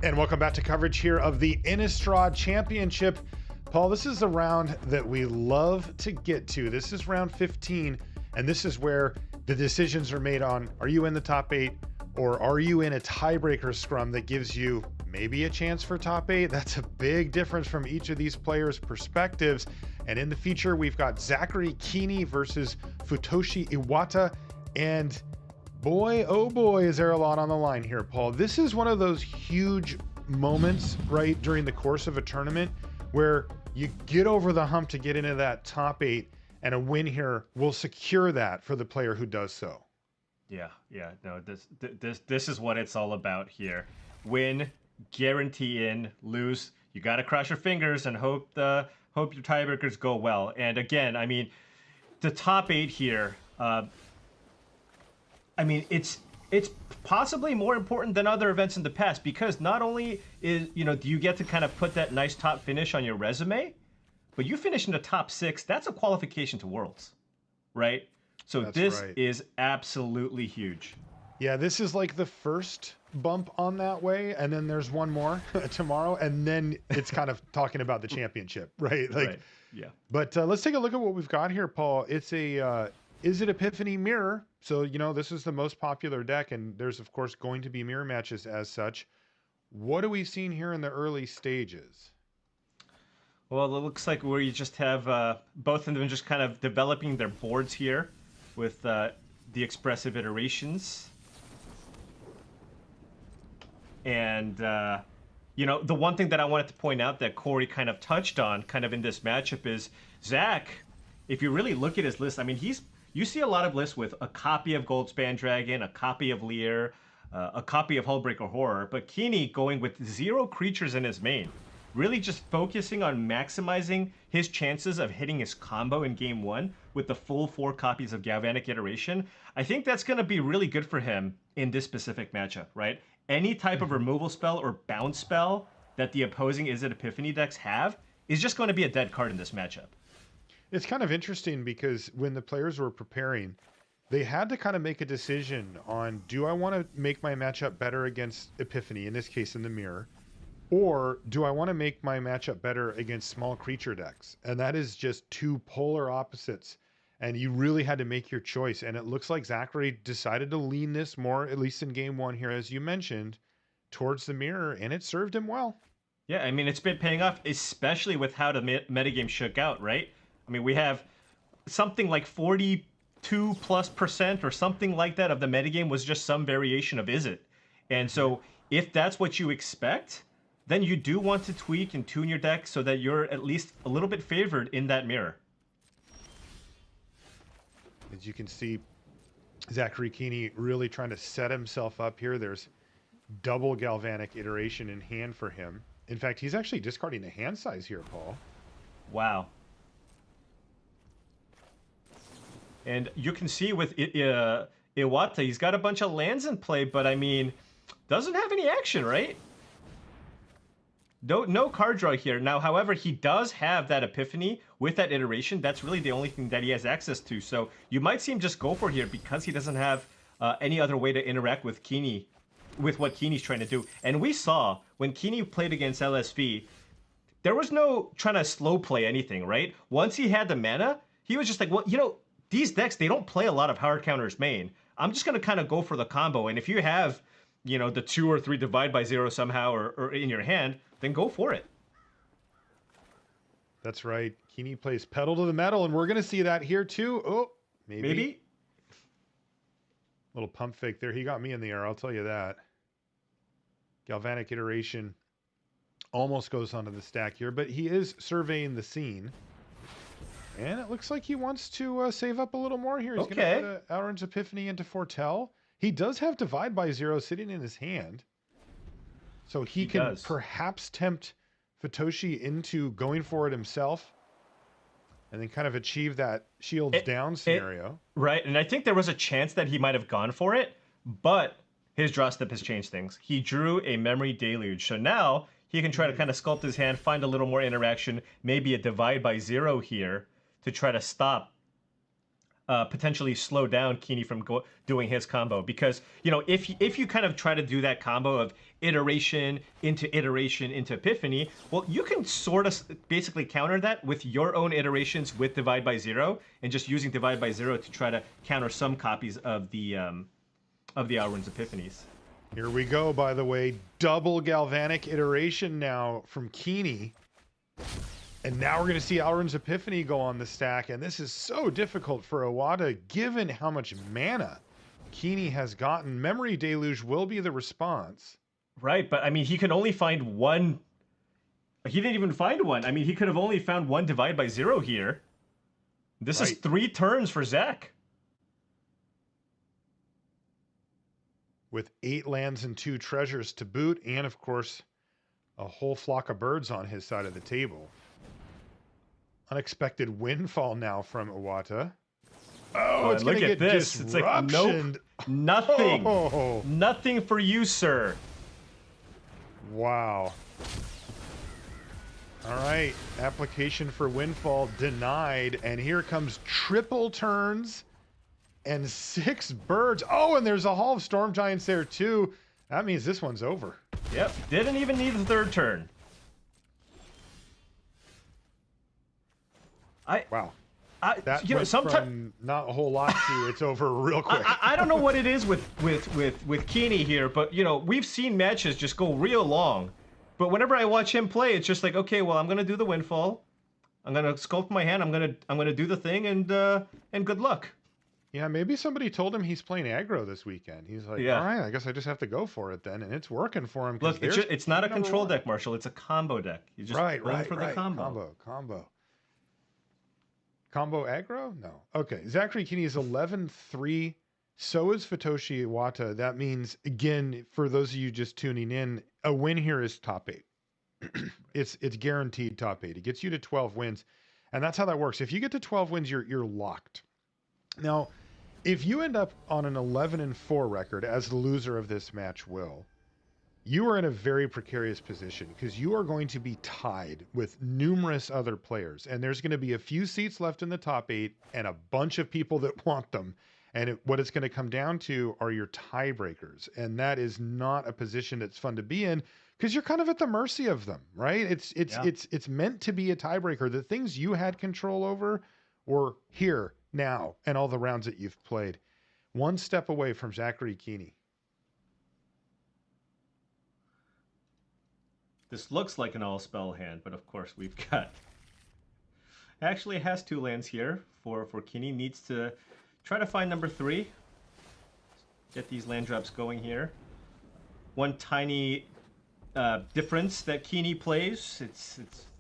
And welcome back to coverage here of the Innistrad Championship. Paul, this is the round that we love to get to. This is round 15, and this is where the decisions are made on, are you in the top 8 or are you in a tiebreaker scrum that gives you maybe a chance for top 8? That's a big difference from each of these players' perspectives. And in the feature, we've got Zachary Kiihne versus Futoshi Iwata. And boy, oh boy, is there a lot on the line here, Paul. This is one of those huge moments, right, during the course of a tournament where you get over the hump to get into that top 8, and a win here will secure that for the player who does so. Yeah, no, this is what it's all about here. Win, guarantee in, lose. You got to cross your fingers and hope your tiebreakers go well. And again, I mean, the top 8 here. I mean, it's possibly more important than other events in the past, because not only do you get to kind of put that nice top finish on your resume, but you finish in the top 6. That's a qualification to Worlds, right? So this is absolutely huge. Yeah, this is like the first bump on that way, and then there's one more tomorrow, and then it's kind of talking about the championship, right? Like, right. Yeah. But let's take a look at what we've got here, Paul. It's a Izzet Epiphany mirror. So, this is the most popular deck, and there's, of course, going to be mirror matches as such. What are we seeing here in the early stages? Well, it looks like where you just have both of them just kind of developing their boards here with the expressive iterations. And, the one thing that I wanted to point out that Corey kind of touched on kind of in this matchup is Zach, if you really look at his list, I mean, you see a lot of lists with a copy of Goldspan Dragon, a copy of Lear, a copy of Hullbreaker Horror, but Kiihne going with 0 creatures in his main, really just focusing on maximizing his chances of hitting his combo in game 1 with the full 4 copies of Galvanic Iteration. I think that's going to be really good for him in this specific matchup, right? Any type of removal spell or bounce spell that the opposing Izzet Epiphany decks have is just going to be a dead card in this matchup. It's kind of interesting because when the players were preparing, they had to kind of make a decision on, do I want to make my matchup better against Epiphany, in this case in the mirror, or do I want to make my matchup better against small creature decks? And that is just two polar opposites. And you really had to make your choice. And it looks like Zachary decided to lean this more, at least in game 1 here, as you mentioned, towards the mirror, and it served him well. Yeah, I mean, it's been paying off, especially with how the metagame shook out, right? I mean, we have something like 42+% or something like that of the metagame was just some variation of Izzet. And so if that's what you expect, then you do want to tweak and tune your deck so that you're at least a little bit favored in that mirror. As you can see, Zachary Kiihne really trying to set himself up here. There's double Galvanic Iteration in hand for him. In fact, he's actually discarding the hand size here, Paul. Wow. And you can see with Iwata, he's got a bunch of lands in play, but I mean, doesn't have any action, right? No card draw here. Now, however, he does have that Epiphany with that iteration. That's really the only thing that he has access to. So you might see him just go for it here because he doesn't have any other way to interact with Kiihne, with what Kiihne's trying to do. And we saw when Kiihne played against LSV, there was no trying to slow play anything, right? Once he had the mana, he was just like, well, these decks, they don't play a lot of hard counters main. I'm just going to kind of go for the combo. And if you have, the 2 or 3 divide by 0 somehow or in your hand, then go for it. That's right. Kiihne plays pedal to the metal, and we're going to see that here too. Oh, maybe. Little pump fake there. He got me in the air, I'll tell you that. Galvanic Iteration almost goes onto the stack here, but he is surveying the scene. And it looks like he wants to save up a little more here. He's going to put Outrun's Epiphany into Foretell. He does have Divide by 0 sitting in his hand. So he can perhaps tempt Futoshi into going for it himself and then kind of achieve that shields down scenario. Right, and I think there was a chance that he might have gone for it, but his draw step has changed things. He drew a Memory Deluge, so now he can try to kind of sculpt his hand, find a little more interaction, maybe a Divide by 0 here to try to stop potentially slow down Kiihne from doing his combo. Because, you know, if you kind of try to do that combo of iteration into Epiphany, well, you can sort of basically counter that with your own iterations with Divide by Zero, and just using Divide by Zero to try to counter some copies of the Alrund's Epiphanies. Here we go, by the way. Double Galvanic iteration now from Kiihne. And now we're going to see Alrund's Epiphany go on the stack. And this is so difficult for Iwata, given how much mana Kiihne has gotten. Memory Deluge will be the response. Right, but I mean, he can only find one. He didn't even find one. I mean, he could have only found one Divide by Zero here. This is 3 turns for Zach. With 8 lands and 2 treasures to boot, and of course, a whole flock of birds on his side of the table. Unexpected windfall now from Iwata. Oh, it's going to get disruptioned. It's like, nope, nothing. Oh. Nothing for you, sir. Wow. All right, application for windfall denied, and here comes triple turns and 6 birds. Oh, and there's a Hall of Storm Giants there too. That means this one's over. Yep, didn't even need the 3rd turn. Wow. You know, sometimes not a whole lot to it's over real quick. I don't know what it is with Kiihne here, but you know, we've seen matches just go real long. But whenever I watch him play, it's just like, okay, well, I'm gonna do the windfall. I'm gonna sculpt my hand. I'm gonna do the thing, and good luck. Yeah, maybe somebody told him he's playing aggro this weekend. He's like, all right, I guess I just have to go for it then, and it's working for him. Look, it's not a control deck, Marshall. It's a combo deck. You just going for the combo. Combo aggro? No. Okay. Zachary Kiihne is 11-3. So is Futoshi Iwata. That means, again, for those of you just tuning in, a win here is top 8. It's guaranteed top 8. It gets you to 12 wins. And that's how that works. If you get to 12 wins, you're locked. Now, if you end up on an 11-4 record, as the loser of this match will, you are in a very precarious position because you are going to be tied with numerous other players. And there's going to be a few seats left in the top 8 and a bunch of people that want them. And what it's going to come down to are your tiebreakers. And that is not a position that's fun to be in because you're kind of at the mercy of them, right? It's meant to be a tiebreaker. The things you had control over were here, now, and all the rounds that you've played. One step away from Zachary Kiihne. This looks like an all-spell hand, but of course we've got... Actually, it has 2 lands here for Kiihne. Needs to try to find number 3. Get these land drops going here. One tiny difference that Kiihne plays.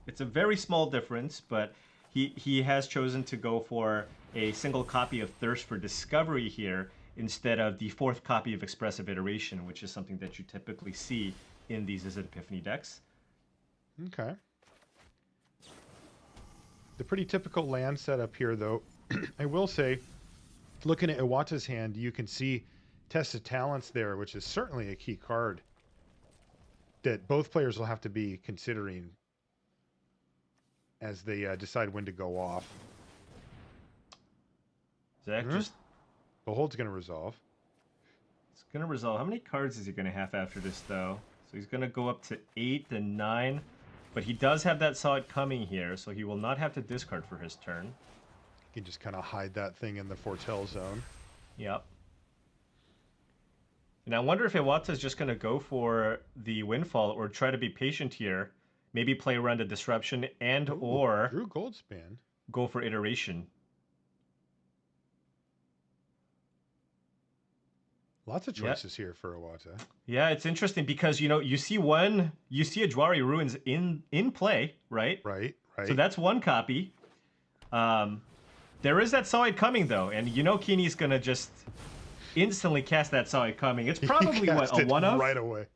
It's a very small difference, but he has chosen to go for a single copy of Thirst for Discovery here instead of the 4th copy of Expressive Iteration, which is something that you typically see in these Izzet Epiphany decks. Okay. The pretty typical land setup here, though. I will say, looking at Iwata's hand, you can see Test of Talents there, which is certainly a key card that both players will have to be considering as they decide when to go off. Zach just... Behold's going to resolve. It's going to resolve. How many cards is he going to have after this, though? So he's going to go up to 8 and 9. But he does have that Saw It Coming here, so he will not have to discard for his turn. He can just kind of hide that thing in the Foretell zone. Yep. And I wonder if Iwata's just going to go for the Windfall or try to be patient here. Maybe play around a Disruption and or Drew Goldspan. Go for Iteration. Lots of choices here for Iwata. Yeah, it's interesting because, you know, you see a Jwari Ruins in play, right? Right. So that's one copy. There is that Saw It Coming, though, and you know Kiihne's going to just instantly cast that Saw It Coming. It's probably, what, a one-of? Right away.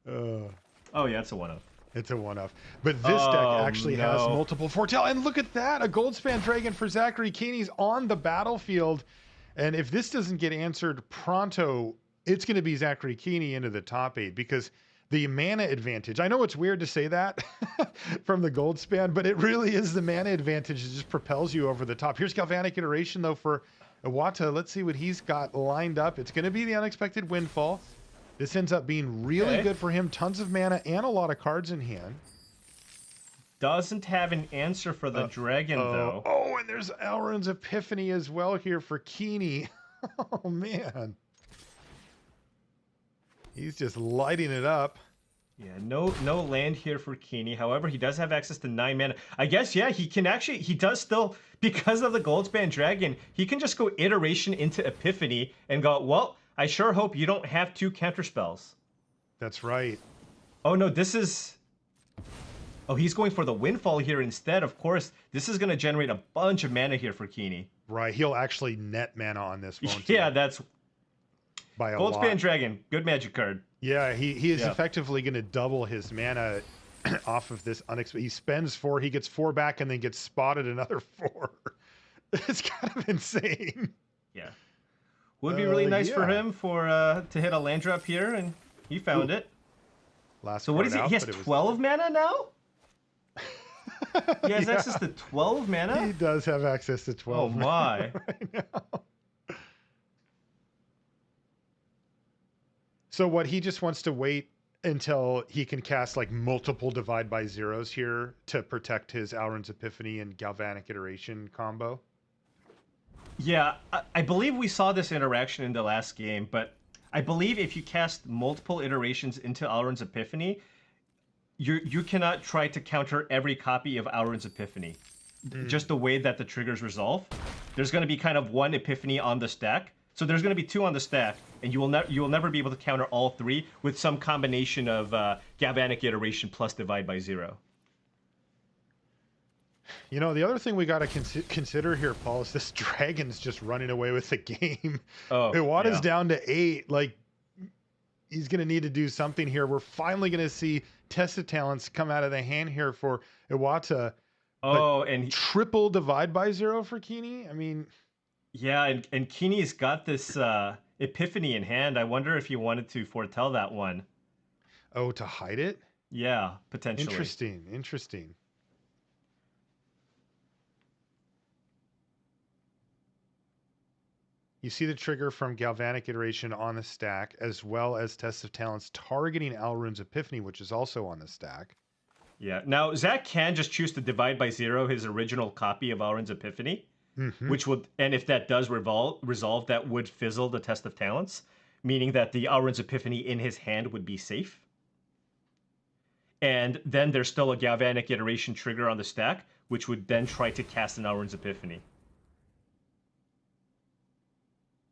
Oh, yeah, it's a one-of. It's a one-off. But this deck actually has multiple Foretell. And look at that! A Goldspan Dragon for Zachary Kiihne's on the battlefield. And if this doesn't get answered pronto, it's going to be Zachary Kiihne into the top 8 because the mana advantage. I know it's weird to say that from the gold span, but it really is the mana advantage that just propels you over the top. Here's Galvanic Iteration though for Iwata. Let's see what he's got lined up. It's going to be the Unexpected Windfall. This ends up being really good for him. Tons of mana and a lot of cards in hand. Doesn't have an answer for the dragon though. Oh, and there's Alrund's Epiphany as well here for Kiihne. Oh man. He's just lighting it up. Yeah, no land here for Kiihne. However, he does have access to 9 mana. I guess, yeah, he does still, because of the Goldspan Dragon, he can just go Iteration into Epiphany and go, well, I sure hope you don't have 2 counterspells. That's right. Oh, no, this is... Oh, he's going for the Windfall here instead. Of course, this is going to generate a bunch of mana here for Kiihne. Right, he'll actually net mana on this, won't he? Yeah, that's... By a Goldspan lot. Dragon, good magic card. Yeah, he is effectively going to double his mana off of this unexpected. He spends 4, he gets 4 back, and then gets spotted another 4. It's kind of insane. Yeah, would be really nice for him to hit a land drop here, and he found it. So what is it? He has 12 mana now. He has access to 12 mana. He does have access to 12. Oh my! Right now. So what, he just wants to wait until he can cast like multiple Divide by Zeros here to protect his Alrund's Epiphany and Galvanic Iteration combo? Yeah, I believe we saw this interaction in the last game, but I believe if you cast multiple iterations into Alrund's Epiphany, you cannot try to counter every copy of Alrund's Epiphany. Just the way that the triggers resolve. There's going to be kind of 1 Epiphany on the stack. So there's going to be 2 on the stack, and you will never be able to counter all 3 with some combination of Galvanic Iteration plus Divide by Zero. You know, the other thing we got to consider here, Paul, is this dragon's just running away with the game. Oh, Iwata's down to 8. Like, he's going to need to do something here. We're finally going to see Test of Talents come out of the hand here for Iwata. Oh, and triple Divide by Zero for Kiihne? I mean... Yeah, and Kiihne's got this Epiphany in hand. I wonder if he wanted to foretell that one. Oh, to hide it? Yeah, potentially. Interesting. You see the trigger from Galvanic Iteration on the stack, as well as Test of Talents targeting Alrund's Epiphany, which is also on the stack. Yeah. Now, Zach can just choose to Divide by Zero his original copy of Alrund's Epiphany. Which would, and if that does resolve, that would fizzle the Test of Talents, meaning that the Alrund's Epiphany in his hand would be safe. And then there's still a Galvanic Iteration trigger on the stack, which would then try to cast an Alrund's Epiphany.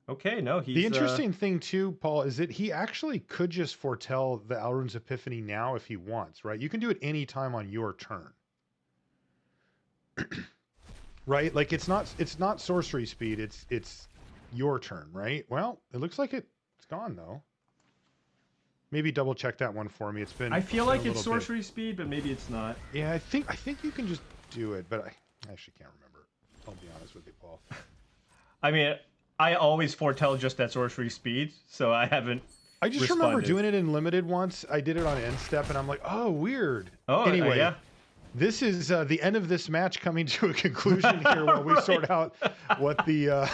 Okay, no, he's... The interesting thing too, Paul, is that he actually could just foretell the Alrund's Epiphany now if he wants, right? You can do it any time on your turn. Right? Like it's not sorcery speed, it's your turn, right? Well, it looks like it's gone though. Maybe double check that one for me. It's been I feel like it's sorcery speed, but maybe it's not. Yeah, I think you can just do it, but I actually can't remember. I'll be honest with you, Paul. I mean, I always foretell just at sorcery speed, so I haven't I just remember doing it in limited once. I did it on end step and I'm like, "Oh, weird." Oh, anyway, yeah. This is the end of this match coming to a conclusion here while we sort out what the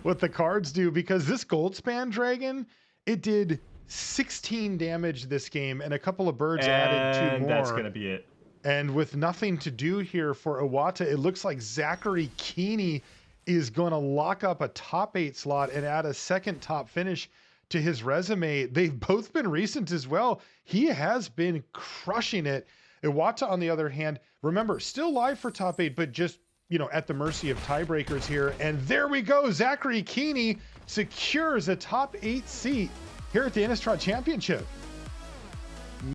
what the cards do, because this Goldspan Dragon, it did 16 damage this game and a couple of birds added 2 more. That's going to be it. And with nothing to do here for Iwata, it looks like Zachary Kiihne is going to lock up a top 8 slot and add a second top finish to his resume. They've both been recent as well. He has been crushing it. Iwata, on the other hand, remember, still live for top 8, but just, you know, at the mercy of tiebreakers here. And there we go. Zachary Kiihne secures a top 8 seat here at the Innistrad Championship.